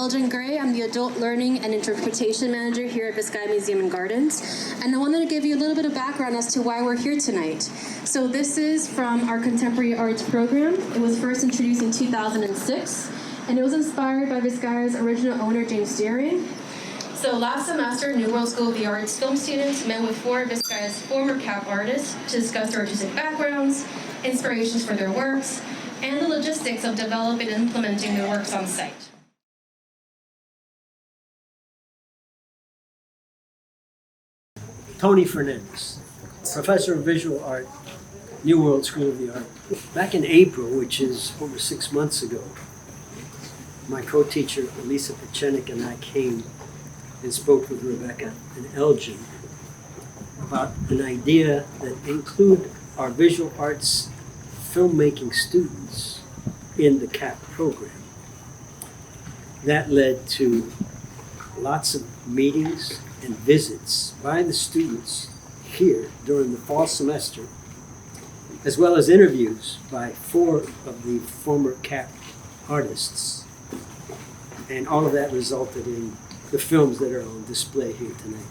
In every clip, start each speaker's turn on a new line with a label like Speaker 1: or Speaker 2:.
Speaker 1: Elgin Gray. I'm the Adult Learning and Interpretation Manager here at Vizcaya Museum and Gardens. And I wanted to give you a little bit of background as to why we're here tonight. So this is from our Contemporary Arts program. It was first introduced in 2006, and it was inspired by Vizcaya's original owner, James Deering. So last semester, New World School of the Arts film students met with 4 of Vizcaya's former CAP artists to discuss their artistic backgrounds, inspirations for their works, and the logistics of developing and implementing their works on site.
Speaker 2: Tony Fernandez, Professor of Visual Art, New World School of the Art. Back in April, which is over 6 months ago, my co-teacher Elisa Pechenik and I came and spoke with Rebecca and Elgin about an idea that include our visual arts filmmaking students in the CAP program. That led to lots of meetings and visits by the students here during the fall semester, as well as interviews by 4 of the former CAP artists. And all of that resulted in the films that are on display here tonight.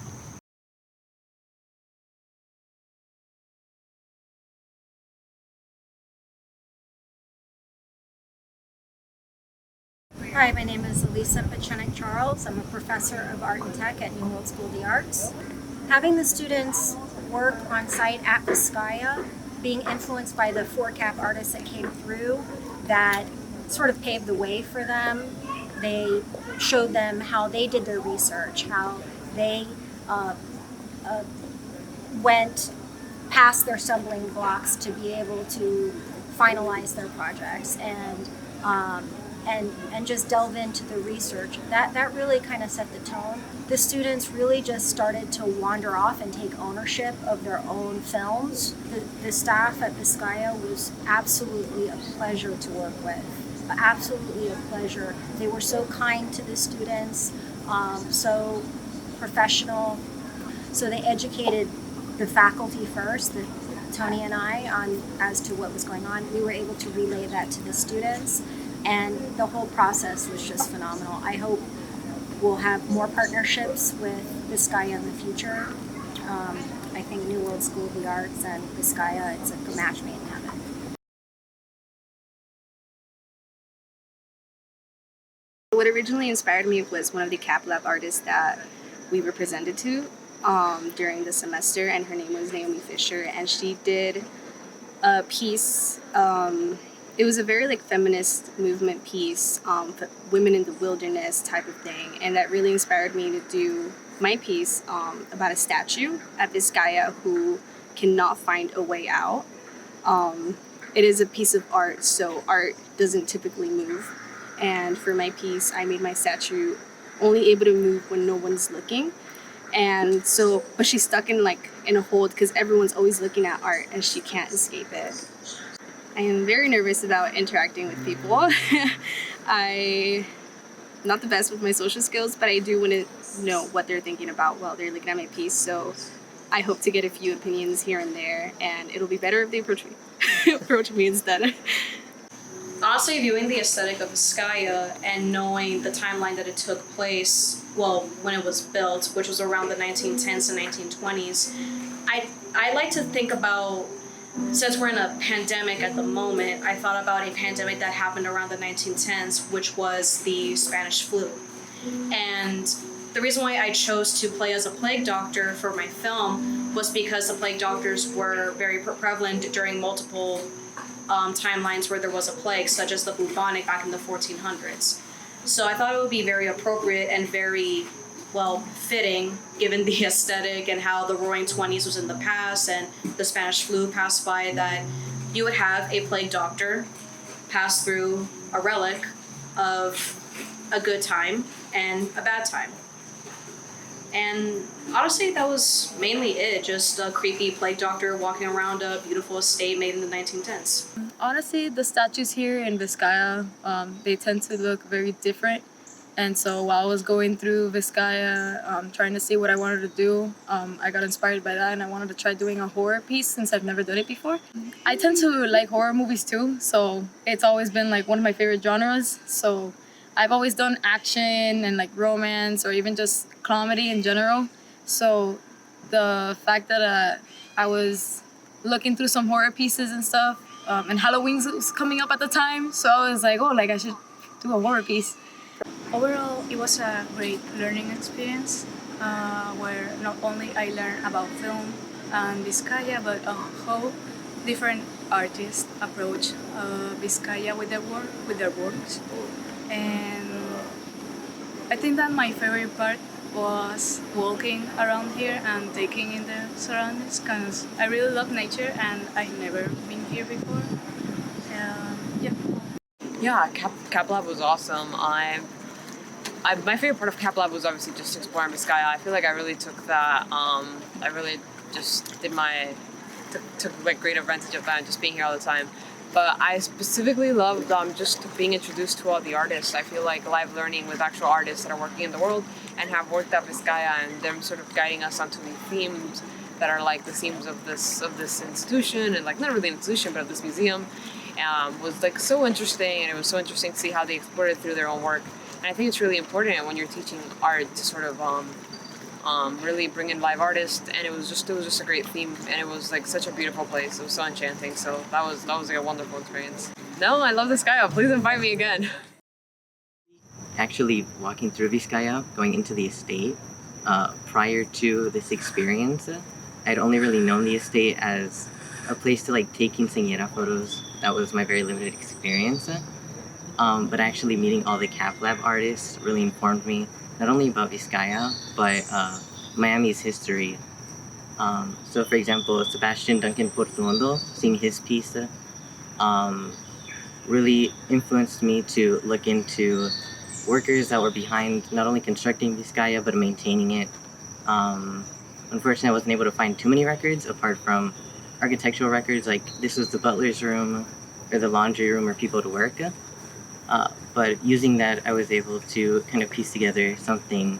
Speaker 3: Hi, my name is Elisa Pechenik Charles. I'm a professor of art and tech at New World School of the Arts. Having the students work on site at Vizcaya, being influenced by the 4 CAP artists that came through, that sort of paved the way for them. They showed them how they did their research, how they went past their stumbling blocks to be able to finalize their projects and just delve into the research. That really kind of set the tone. The students really just started to wander off and take ownership of their own films. The staff at Vizcaya was absolutely a pleasure to work with. Absolutely a pleasure. They were so kind to the students, so professional. So they educated the faculty first, Tony and I, on as to what was going on. We were able to relay that to the students, and the whole process was just phenomenal. I hope we'll have more partnerships with Vizcaya in the future. I think New World School of the Arts and Vizcaya, it's a match made in heaven.
Speaker 4: What originally inspired me was one of the CAP Lab artists that we were presented to during the semester, and her name was Naomi Fisher, and she did a piece. It was a very feminist movement piece, women in the wilderness type of thing, and that really inspired me to do my piece about a statue at Vizcaya who cannot find a way out. It is a piece of art, so art doesn't typically move. And for my piece, I made my statue only able to move when no one's looking. And so, but she's stuck in a hold because everyone's always looking at art and she can't escape it. I am very nervous about interacting with people. I'm not the best with my social skills, but I do want to know what they're thinking about while they're looking at my piece. So I hope to get a few opinions here and there, and it'll be better if they approach me instead.
Speaker 5: Honestly, viewing the aesthetic of Vizcaya and knowing the timeline that it took place, well, when it was built, which was around the 1910s and 1920s, I like to think about, since we're in a pandemic at the moment, I thought about a pandemic that happened around the 1910s, which was the Spanish flu. And the reason why I chose to play as a plague doctor for my film was because the plague doctors were very prevalent during multiple timelines where there was a plague, such as the bubonic back in the 1400s. So I thought it would be very appropriate and very, fitting, given the aesthetic and how the Roaring Twenties was in the past and the Spanish flu passed by, that you would have a plague doctor pass through a relic of a good time and a bad time. And honestly, that was mainly it, just a creepy plague doctor walking around a beautiful estate made in the 1910s.
Speaker 6: Honestly, the statues here in Vizcaya, they tend to look very different. And so while I was going through Vizcaya, trying to see what I wanted to do, I got inspired by that, and I wanted to try doing a horror piece since I've never done it before. I tend to like horror movies too, so it's always been one of my favorite genres. So I've always done action and like romance or even just comedy in general. So the fact that I was looking through some horror pieces and stuff, and Halloween was coming up at the time, so I was like, oh, like I should do a horror piece.
Speaker 7: Overall, it was a great learning experience where not only I learned about film and Vizcaya, but how different artists approach Vizcaya with their works. And I think that my favorite part was walking around here and taking in the surroundings because I really love nature and I've never been here before. Yeah.
Speaker 8: Yeah, Cap Lab was awesome. My favorite part of Cap Lab was obviously just exploring Vizcaya. I feel like I really took that. I really just did took like great advantage of that and just being here all the time. But I specifically loved just being introduced to all the artists. I feel like live learning with actual artists that are working in the world and have worked at Vizcaya, and them sort of guiding us onto the themes that are like the themes of this institution, and like not really an institution but of this museum, was like so interesting. And it was so interesting to see how they explored it through their own work. And I think it's really important when you're teaching art to sort of really bring in live artists, and it was just a great theme, and it was like such a beautiful place. It was so enchanting. So that was like a wonderful experience. No, I love Vizcaya. Please invite me again.
Speaker 9: Actually, walking through Vizcaya, going into the estate, prior to this experience, I'd only really known the estate as a place to like take quinceañera photos. That was my very limited experience. But actually meeting all the Cap Lab artists really informed me not only about Vizcaya, but Miami's history. So for example, Sebastian Duncan Portuondo, seeing his piece, really influenced me to look into workers that were behind not only constructing Vizcaya, but maintaining it. Unfortunately, I wasn't able to find too many records apart from architectural records, like this was the butler's room or the laundry room where people to work. But using that, I was able to kind of piece together something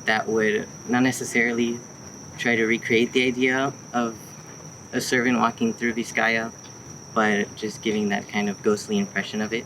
Speaker 9: that would not necessarily try to recreate the idea of a servant walking through Vizcaya, but just giving that kind of ghostly impression of it.